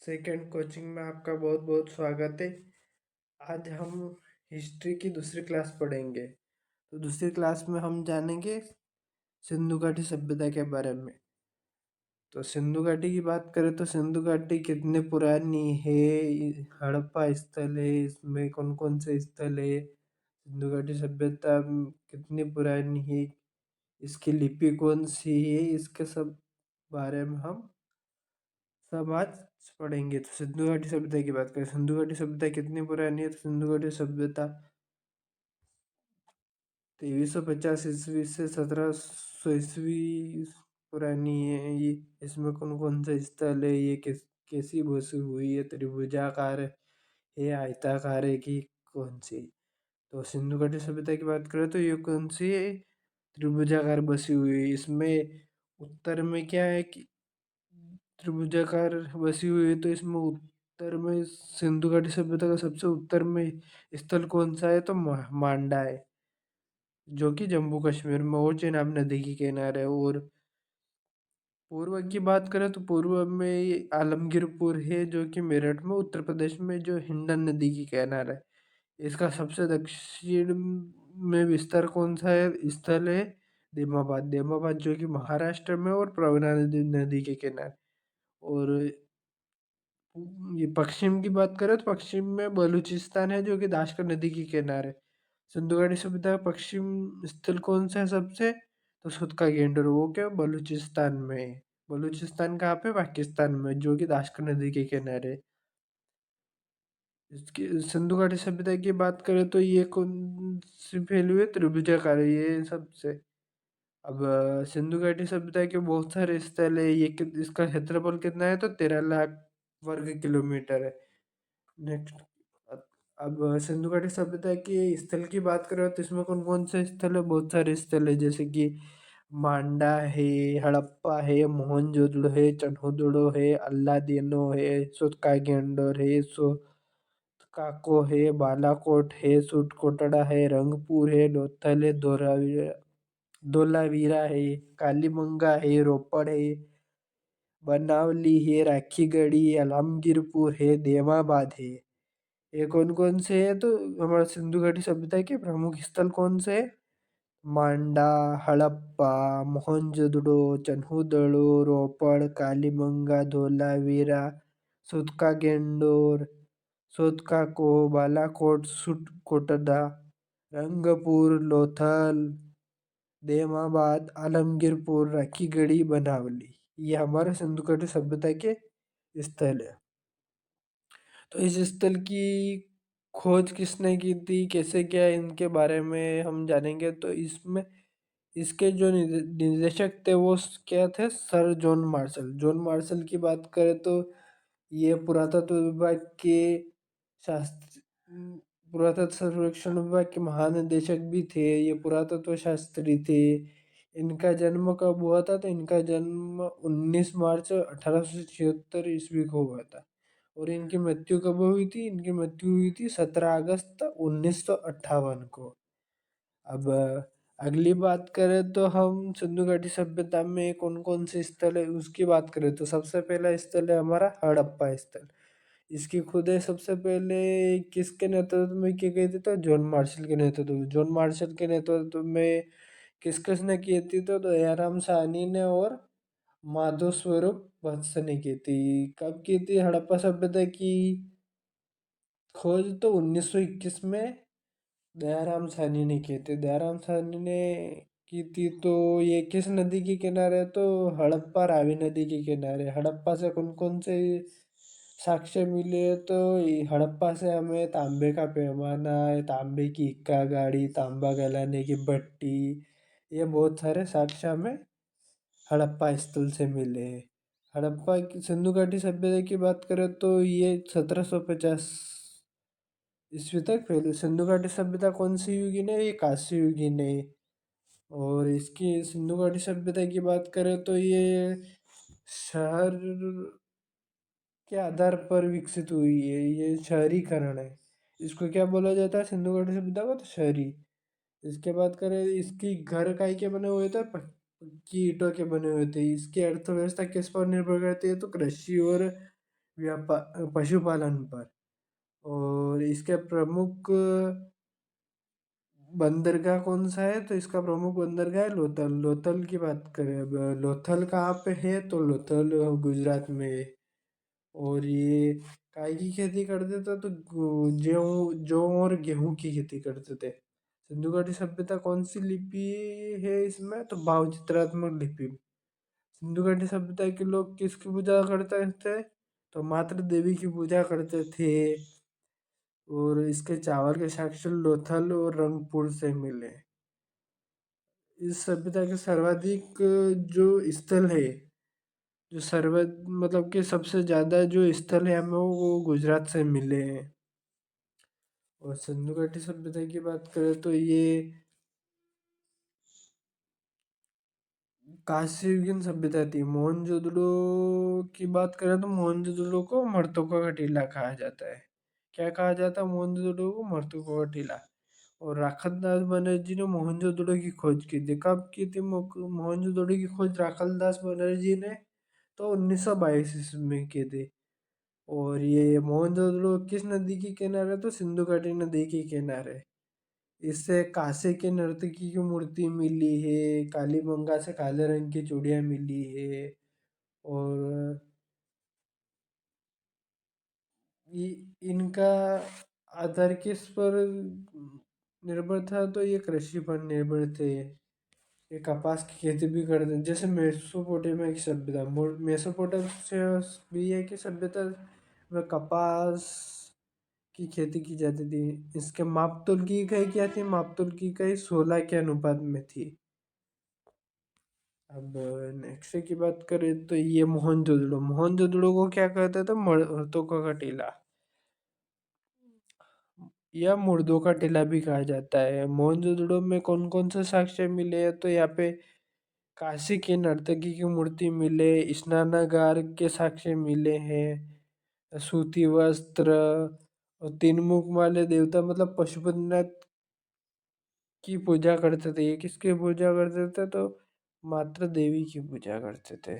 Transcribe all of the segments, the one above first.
Second coaching में आपका बहुत बहुत स्वागत है। आज हम हिस्ट्री की दूसरी क्लास पढ़ेंगे। तो दूसरी क्लास में हम जानेंगे सिंधु घाटी सभ्यता के बारे में। तो सिंधु घाटी की बात करें तो सिंधु घाटी कितनी पुरानी है, हड़प्पा स्थल है, इसमें कौन कौन से स्थल है, सिंधु घाटी सभ्यता कितनी पुरानी है, इसकी लिपि कौन सी है, इसके सब बारे में हम सब आज पढ़ेंगे। तो सिंधु घाटी सभ्यता की बात करें, सिंधु घाटी सभ्यता कितनी पुरानी है, तो सिंधु घाटी सभ्यता 2350 ईस्वी से 1700 ईस्वी पुरानी है। ये इसमें कौन कौन से स्थल है, ये कैसी बसी हुई है, त्रिभुजाकार है, आयताकार है कि कौन सी। तो सिंधु घाटी सभ्यता की बात करें तो ये कौन सी है, त्रिभुजाकार बसी हुई है। इसमें उत्तर में क्या है कि त्रिभुजाकार बसी हुई है, तो इसमें उत्तर में सिंधु घाटी सभ्यता का सबसे उत्तर में स्थल कौन सा है, तो मांडा है, जो कि जम्मू कश्मीर में और चेनाब नदी के किनारे है। और पूर्व की बात करें तो पूर्व में ये आलमगीरपुर है, जो कि मेरठ में उत्तर प्रदेश में जो हिंडन नदी की किनारे है। इसका सबसे दक्षिण में विस्तार कौन सा है, स्थल है देमाबाद। देमाबाद जो कि महाराष्ट्र में और प्रवरा नदी के किनारे। और ये पश्चिम की बात करें तो पश्चिम में बलूचिस्तान है, जो कि दाशकर नदी के किनारे। सिंधु घाटी सभ्यता का पश्चिम स्थल कौन सा है सबसे, तो सुतका गेंडर, वो क्या बलूचिस्तान में है। बलूचिस्तान कहाँ पे, पाकिस्तान में, जो कि दाशकर नदी के किनारे है। इसकी सिंधु घाटी सभ्यता की बात करें तो ये कौन सी फैली हुई है, त्रिभुजाकार है ये सबसे। अब सिंधु घाटी सभ्यता के बहुत सारे स्थल है, ये इसका क्षेत्रफल कितना है, तो 13 लाख वर्ग किलोमीटर है। नेक्स्ट, अब सिंधु घाटी सभ्यता के स्थल की बात करें तो इसमें कौन कौन से स्थल है, बहुत सारे स्थल है, जैसे कि मांडा है, हड़प्पा है, मोहनजोदड़ो है, चन्हुदड़ो है, अल्लादीनो है, सुतकागेंडोर है, काको है, बालाकोट है, सुटकोटड़ा है, रंगपुर है, लोथल है, धोलावीरा है, कालीमंगा है, रोपड़ है, बनावली है, राखीगढ़ी, आलमगीरपुर है, देवाबाद है। ये कौन कौन से है, तो हमारा सिंधु घाटी सभ्यता के प्रमुख स्थल कौन से है, मांडा, हड़प्पा, मोहनजोदड़ो, चन्हुदड़ो, रोपड़, कालीमंगा, धोलावीरा, सुतका गेंडोर, सोतकाको, बालाकोट, सुटकोटदा, रंगपुर, लोथल, देमाबाद, आलमगीरपुर, राखीगढ़ी, बनावली, ये हमारे सिंधु घाटी सभ्यता के स्थल है। तो इस स्थल की खोज किसने की थी, कैसे क्या, इनके बारे में हम जानेंगे। तो इसमें इसके जो निदेशक थे वो क्या थे, sir John Marshall. John Marshall की बात करें तो ये पुरातत्व विभाग के शास्त्र पुरातत्व सर्वेक्षण विभाग के महानिदेशक भी थे, ये पुरातत्व शास्त्री थे। इनका जन्म कब हुआ था, तो इनका जन्म 19 मार्च 1876 ईस्वी को हुआ था। और इनकी मृत्यु कब हुई थी, इनकी मृत्यु हुई थी 17 अगस्त 1958 को। अब अगली बात करें तो हम सिंधु घाटी सभ्यता में कौन कौन से स्थल है उसकी बात करें, तो सबसे पहला स्थल है हमारा हड़प्पा स्थल। इसकी खुदाई सबसे पहले किसके नेतृत्व में की गई थी, तो जॉन मार्शल के नेतृत्व में। जॉन मार्शल के नेतृत्व में किस किसने की थी, तो दयाराम साहनी ने और माधव स्वरूप वत्स ने की थी। कब की थी हड़प्पा सभ्यता की खोज, तो 1921 में दयाराम साहनी ने की थी। दयाराम साहनी ने की थी, तो ये किस नदी के किनारे है, तो हड़प्पा रावी नदी के किनारे। हड़प्पा से कौन कौन से साक्ष्य मिले, तो हड़प्पा से हमें तांबे का पैमाना है, तांबे की इक्का गाड़ी, तांबा गलाने की भट्टी, ये बहुत सारे साक्ष्य हमें हड़प्पा स्थल से मिले हैं। हड़प्पा की सिंधु घाटी सभ्यता की बात करें तो ये 1750 ईस्वी तक फैली। सिंधु घाटी सभ्यता कौन सी युगीन है, ये कांस्य युगीन है। और इसकी सिंधु घाटी सभ्यता की बात करें तो ये शहर के आधार पर विकसित हुई है, ये शहरीकरण है। इसको क्या बोला जाता है सिंधु घाटी सभ्यता को, तो शहरी। इसके बात करें, इसकी घर काय के बने हुए थे, पक्की ईंटों के बने हुए थे। इसकी अर्थव्यवस्था किस पर निर्भर करती है, तो कृषि और पशुपालन पर। और इसके प्रमुख बंदरगाह कौन सा है, तो इसका प्रमुख बंदरगाह है लोथल। लोथल की बात करें, अब लोथल कहाँ पे है, तो लोथल गुजरात में है। और ये काय की खेती करते थे, तो जौ जौ और गेहूं की खेती करते थे। सिंधु घाटी सभ्यता कौन सी लिपि है इसमें, तो भाव चित्रात्मक लिपि। सिंधु घाटी सभ्यता के लोग किसकी पूजा करते थे, तो मात्र देवी की पूजा करते थे। और इसके चावल के साक्ष्य लोथल और रंगपुर से मिले। इस सभ्यता के सर्वाधिक जो स्थल है, जो सर्व मतलब कि सबसे ज्यादा जो स्थल है हमें वो गुजरात से मिले हैं। और सिंधु घाटी सभ्यता की बात करें तो ये कांस्ययुगीन सभ्यता थी। मोहनजोदड़ो की बात करें तो मोहनजोदड़ो को मर्तोका का टीला कहा जाता है। क्या कहा जाता है मोहनजोदड़ो को, मर्तोका का टीला। और राखलदास बनर्जी ने मोहनजोदड़ो की खोज की थी। कब की थी मोहनजोदड़ो की खोज राखलदास बनर्जी ने, तो 1922 ईस्वी में की थी। और ये मोहनजोदड़ो किस नदी के किनारे, तो सिंधु घाटी नदी के किनारे। इससे कांसे के नर्तकी की मूर्ति मिली है, कालीबंगा से काले रंग की चूड़ियां मिली है। और इनका आधार किस पर निर्भर था, तो ये कृषि पर निर्भर थे। ये कपास की खेती भी करते हैं, जैसे मेसोपोटामिया की सभ्यता। मेसोपोटामिया की सभ्यता में कपास की खेती की जाती थी। इसके मापतोल की इकाई क्या थी, मापतोल की इकाई 16 के अनुपात में थी। अब नेक्स्ट की बात करें तो ये मोहनजोदड़ो। मोहनजोदड़ो को क्या कहते थे, मर्तोका का टीला या मुर्दों का टीला भी कहा जाता है। मोहनजोदड़ो में कौन कौन से साक्ष्य मिले हैं, तो यहाँ पे काशी की नर्तकी की मूर्ति मिले, स्नानागार के साक्ष्य मिले हैं, सूती वस्त्र, और तीन मुख वाले देवता मतलब पशुपतिनाथ की पूजा करते थे। ये किसकी पूजा करते थे, तो मात्र देवी की पूजा करते थे।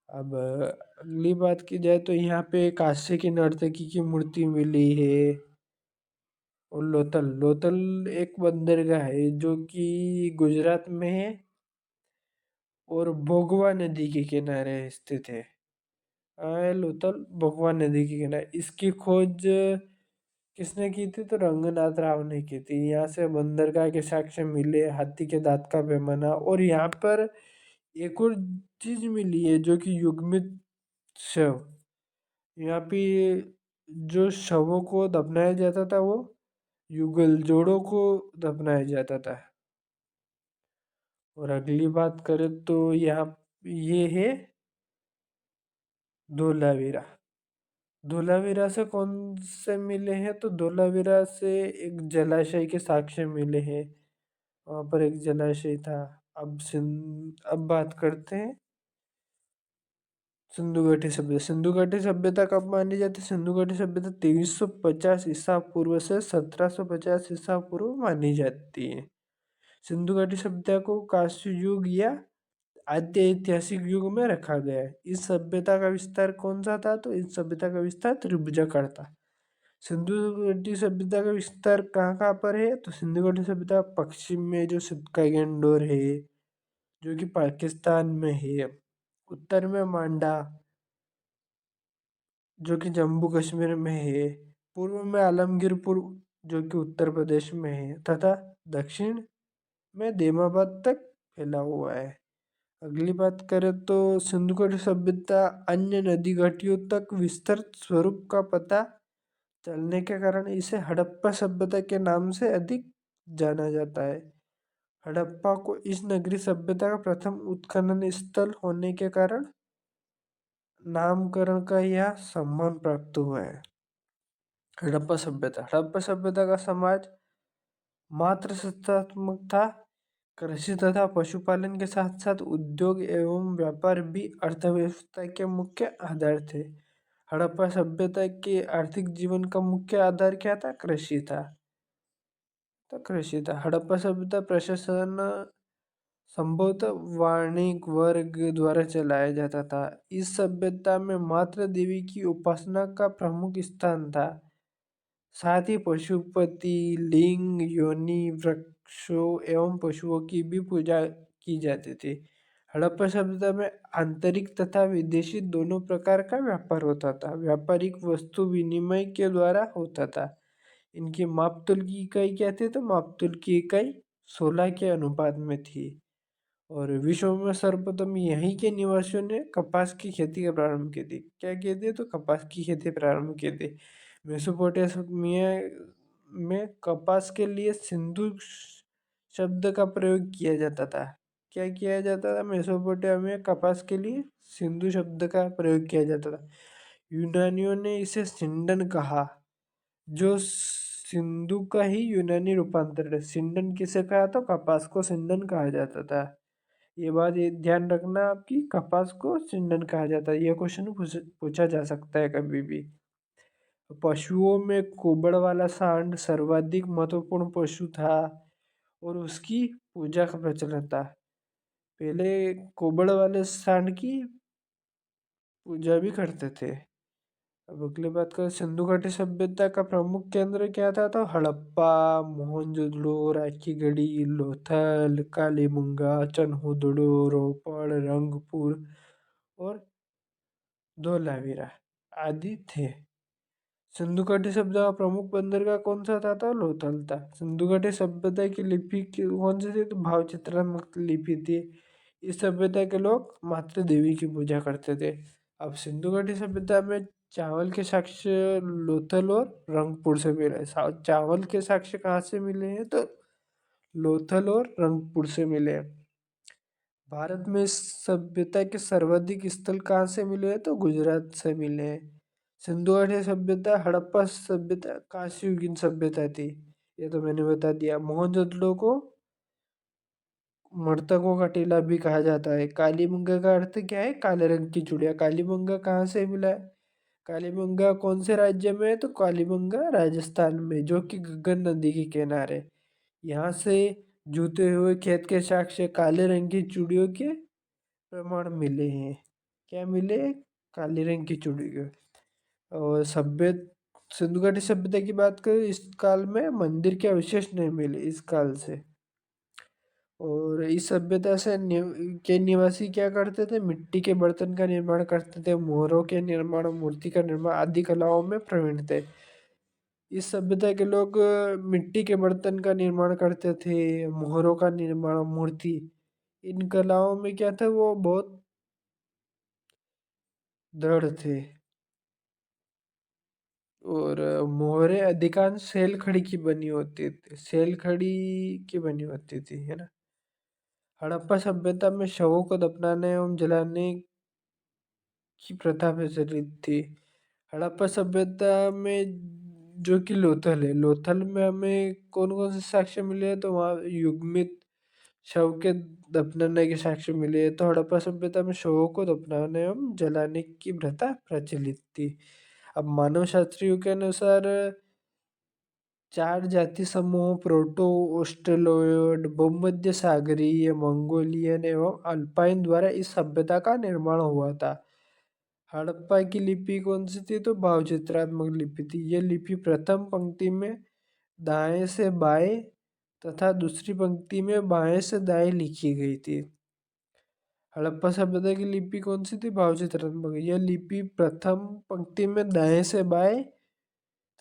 अब अगली बात की जाए तो यहाँ पे काशी की नर्तकी की मूर्ति मिली है। और लोथल, लोथल एक बंदरगाह है जो कि गुजरात में है और भोगवा नदी के किनारे स्थित है। लोथल भोगवा नदी के किनारे। इसकी खोज किसने की थी, तो रंगनाथ राव ने की थी। यहाँ से बंदरगाह के साक्ष्य मिले, हाथी के दांत का पैमाना। और यहाँ पर एक और चीज मिली है जो कि युग्मित शव। यहाँ पे जो शवों को दफनाया जाता था वो युगल जोड़ों को दफनाया जाता था। और अगली बात करें तो यहाँ ये है धोलावीरा। धोलावीरा से कौन से मिले हैं, तो धोलावीरा से एक जलाशय के साक्ष्य मिले हैं। वहाँ पर एक जलाशय था। अब बात करते हैं सिंधु घाटी सभ्यता। सिंधु घाटी सभ्यता कब मानी जाती है, सिंधु घाटी सभ्यता 2350 ईसा पूर्व से 1750 ईसा पूर्व मानी जाती है। सिंधु घाटी सभ्यता को कांस्य युग या आद्य ऐतिहासिक युग में रखा गया है। इस सभ्यता का विस्तार कौन सा था, तो इस सभ्यता का विस्तार त्रिभुजाकार था। सिंधु घाटी सभ्यता का विस्तार कहाँ कहाँ पर है, तो सिंधु घाटी सभ्यता पश्चिम में जो सिक्का गेंडोर है जो कि पाकिस्तान में है, उत्तर में मांडा जो कि जम्मू कश्मीर में है, पूर्व में आलमगीरपुर जो कि उत्तर प्रदेश में है, तथा दक्षिण में देमाबाद तक फैला हुआ है। अगली बात करें तो सिंधु घाटी सभ्यता अन्य नदी घाटियों तक विस्तृत स्वरूप का पता चलने के कारण इसे हड़प्पा सभ्यता के नाम से अधिक जाना जाता है। हड़प्पा को इस नगरी सभ्यता का प्रथम उत्खनन स्थल होने के कारण नामकरण का यह सम्मान प्राप्त हुआ है। हड़प्पा सभ्यता, हड़प्पा सभ्यता का समाज मात्र सत्तात्मक था। कृषि तथा पशुपालन के साथ साथ उद्योग एवं व्यापार भी अर्थव्यवस्था के मुख्य आधार थे। हड़प्पा सभ्यता के आर्थिक जीवन का मुख्य आधार क्या था, कृषि था। तो कृषि था। हड़प्पा सभ्यता प्रशासन संभवतः वाणिक वर्ग द्वारा चलाया जाता था। इस सभ्यता में मात्र देवी की उपासना का प्रमुख स्थान था। साथ ही पशुपति, लिंग, योनि, वृक्षों एवं पशुओं की भी पूजा की जाती थी। हड़प्पा सभ्यता में आंतरिक तथा विदेशी दोनों प्रकार का व्यापार होता था। व्यापारिक वस्तु विनिमय के द्वारा होता था। इनकी मापतोल की इकाई क्या थी? तो मापतोल की इकाई 16 के अनुपात में थी। और विश्व में सर्वप्रथम यहीं के निवासियों ने कपास की खेती का प्रारंभ की थी। क्या किए थे? तो कपास की खेती प्रारंभ की थी। मेसोपोटामिया में कपास के लिए सिंधु शब्द का प्रयोग किया जाता था। क्या किया जाता था? मेसोपोटामिया में कपास के लिए सिंधु शब्द का प्रयोग किया जाता था। यूनानियों ने इसे सिंडन कहा, जो सिंधु का ही यूनानी रूपांतर है। सिंडन किसे कहा? तो कपास को सिंडन कहा जाता था। ये बात ध्यान रखना आपकी, कपास को सिंडन कहा जाता है। यह क्वेश्चन पूछा जा सकता है कभी भी। पशुओं में कुबड़ वाला सांड सर्वाधिक महत्वपूर्ण पशु था और उसकी पूजा का प्रचलन था। पहले कुबड़ वाले सांड की पूजा भी करते थे। अब अगली बात करें, सिंधु घाटी सभ्यता का प्रमुख केंद्र क्या था? तो हड़प्पा, मोहनजोदड़ो, राखीगढ़ी, लोथल, कालीबंगा, चनहुदड़ो, रोपड़, रंगपुर और धोलावीरा आदि थे। सिंधु घाटी सभ्यता का प्रमुख बंदरगाह कौन सा था? तो लोथल था। सिंधु घाटी सभ्यता की लिपि कौन सी थी? तो भाव चित्रात्मक लिपि थी। इस सभ्यता के लोग मात्र देवी की पूजा करते थे। अब सिंधु घाटी सभ्यता में चावल के साक्ष्य लोथल और रंगपुर से मिले। चावल के साक्ष्य कहाँ से मिले हैं? तो लोथल और रंगपुर से मिले हैं। भारत में इस सभ्यता के सर्वाधिक स्थल कहाँ से मिले हैं? तो गुजरात से मिले हैं। सिंधु घाटी सभ्यता, हड़प्पा सभ्यता कांस्ययुगीन सभ्यता थी, ये तो मैंने बता दिया। मोहनजोदड़ो को मृतकों का टीला भी कहा जाता है। कालीबंगा का अर्थ क्या है? काले रंग की चूड़िया। कालीबंगा कहाँ से मिला है? कालीबंगा कौन से राज्य में है? तो कालीबंगा राजस्थान में, जो कि गगन नदी के किनारे। यहाँ से जूते हुए खेत के साक्ष्य काले रंग की चूड़ियों के प्रमाण मिले हैं। क्या मिले? काले रंग की चूड़ी के। और सिंधु घाटी सभ्यता की बात करें, इस काल में मंदिर के अवशेष नहीं मिले इस काल से। और इस सभ्यता से के निवासी क्या करते थे? मिट्टी के बर्तन का निर्माण करते थे, मोहरों के निर्माण, मूर्ति का निर्माण आदि कलाओं में प्रवीण थे। इस सभ्यता के लोग मिट्टी के बर्तन का निर्माण करते थे, मोहरों का निर्माण, मूर्ति, इन कलाओं में क्या था? वो बहुत दृढ़ थे। और मोहरे अधिकांश सेल खड़ी की बनी होती थी, सेल खड़ी की बनी होती थी, है ना। हड़प्पा सभ्यता में शवों को दफनाने एवं जलाने की प्रथा प्रचलित थी। हड़प्पा सभ्यता में जो कि लोथल है, लोथल में हमें कौन कौन से साक्ष्य मिले हैं? तो वहाँ युग्मित शव के दफनाने के साक्ष्य मिले हैं। तो हड़प्पा सभ्यता में शवों को दफनाने एवं जलाने की प्रथा प्रचलित थी। अब मानव शास्त्रियों के अनुसार 4 जाति समूह प्रोटो ऑस्ट्रेलोइड, भूमध्य सागरीय, मंगोलियन एवं अल्पाइन द्वारा इस सभ्यता का निर्माण हुआ था। हड़प्पा की लिपि कौन सी थी? तो भाव चित्रात्मक लिपि थी। यह लिपि प्रथम पंक्ति में दाएं से बाएं तथा दूसरी पंक्ति में बाएं से दाएं लिखी गई थी। हड़प्पा सभ्यता की लिपि कौन सी थी? भाव चित्रात्मक। यह लिपि प्रथम पंक्ति में दाएं से बाएं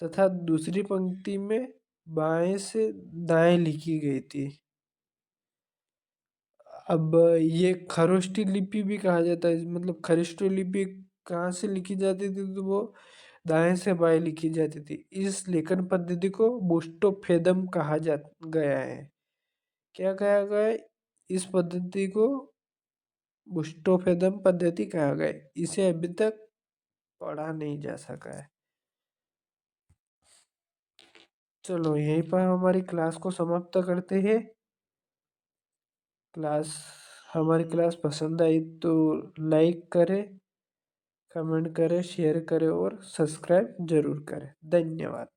तथा दूसरी पंक्ति में बाएं से दाएं लिखी गई थी। अब ये खरोष्टी लिपि भी कहा जाता है, मतलब खरोष्टी लिपि कहाँ से लिखी जाती थी? तो वो दाएं से बाएं लिखी जाती थी। इस लेखन पद्धति को बुस्टोफेदम कहा जा गया है। क्या कहा गया है? इस पद्धति को बुस्टोफेदम पद्धति कहा गया है। इसे अभी तक पढ़ा नहीं जा सका है। चलो यहीं पर हमारी क्लास को समाप्त करते हैं। क्लास हमारी क्लास पसंद आई तो लाइक करें, कमेंट करें, शेयर करें और सब्सक्राइब जरूर करें। धन्यवाद।